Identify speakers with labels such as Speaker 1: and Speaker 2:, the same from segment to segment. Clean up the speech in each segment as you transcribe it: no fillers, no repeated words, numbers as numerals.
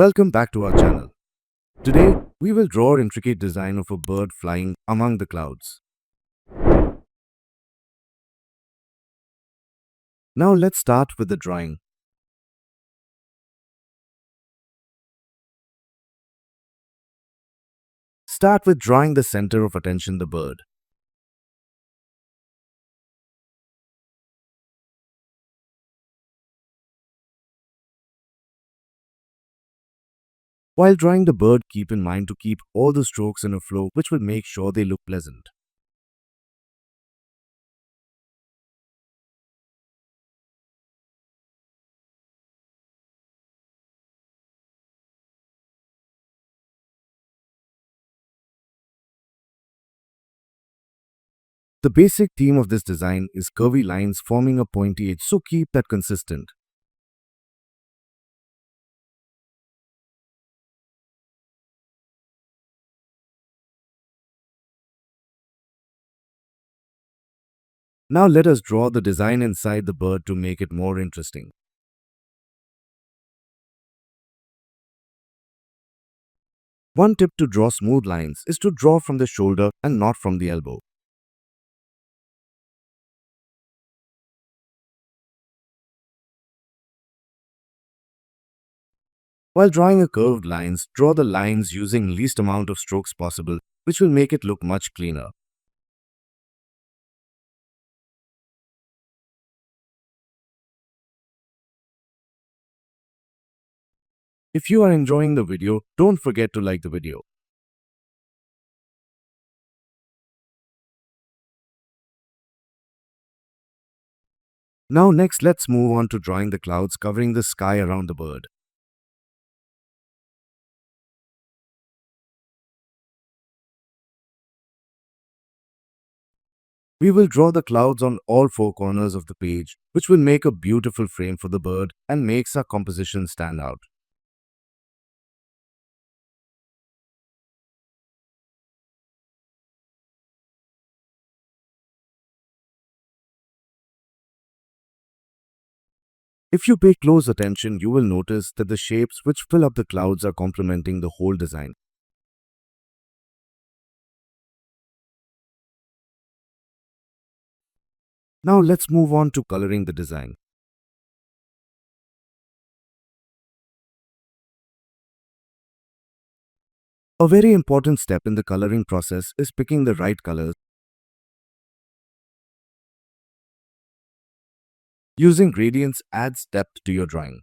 Speaker 1: Welcome back to our channel. Today, we will draw an intricate design of a bird flying among the clouds. Now let's start with the drawing. Start with drawing the center of attention, the bird. While drawing the bird, keep in mind to keep all the strokes in a flow, which will make sure they look pleasant. The basic theme of this design is curvy lines forming a pointy edge, so keep that consistent. Now let us draw the design inside the bird to make it more interesting. One tip to draw smooth lines is to draw from the shoulder and not from the elbow. While drawing a curved lines, draw the lines using least amount of strokes possible, which will make it look much cleaner. If you are enjoying the video, don't forget to like the video. Now next let's move on to drawing the clouds covering the sky around the bird. We will draw the clouds on all four corners of the page, which will make a beautiful frame for the bird and makes our composition stand out. If you pay close attention, you will notice that the shapes which fill up the clouds are complementing the whole design. Now let's move on to coloring the design. A very important step in the coloring process is picking the right colors. Using gradients adds depth to your drawing.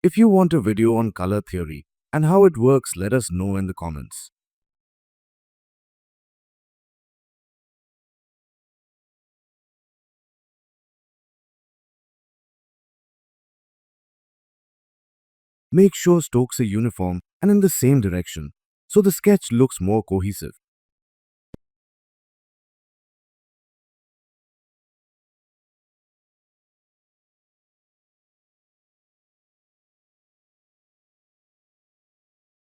Speaker 1: If you want a video on color theory and how it works, let us know in the comments. Make sure strokes are uniform and in the same direction, so the sketch looks more cohesive.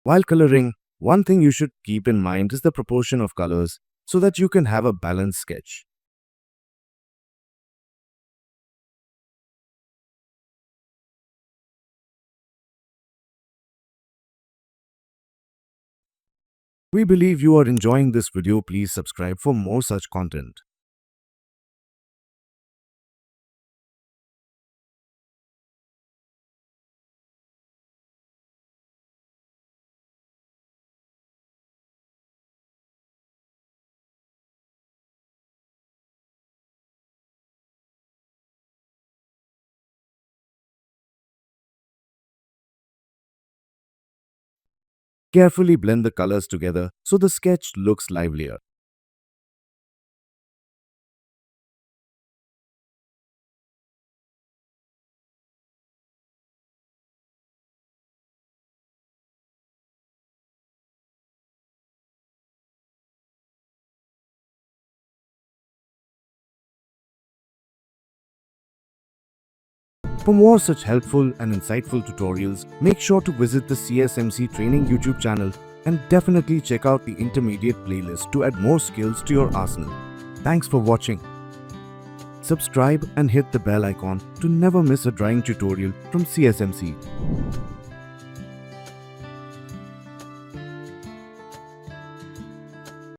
Speaker 1: While coloring, one thing you should keep in mind is the proportion of colors so that you can have a balanced sketch. We believe you are enjoying this video. Please subscribe for more such content. Carefully blend the colors together so the sketch looks livelier. For more such helpful and insightful tutorials, make sure to visit the CSMC Training YouTube channel and definitely check out the intermediate playlist to add more skills to your arsenal. Thanks for watching. Subscribe and hit the bell icon to never miss a drawing tutorial from CSMC.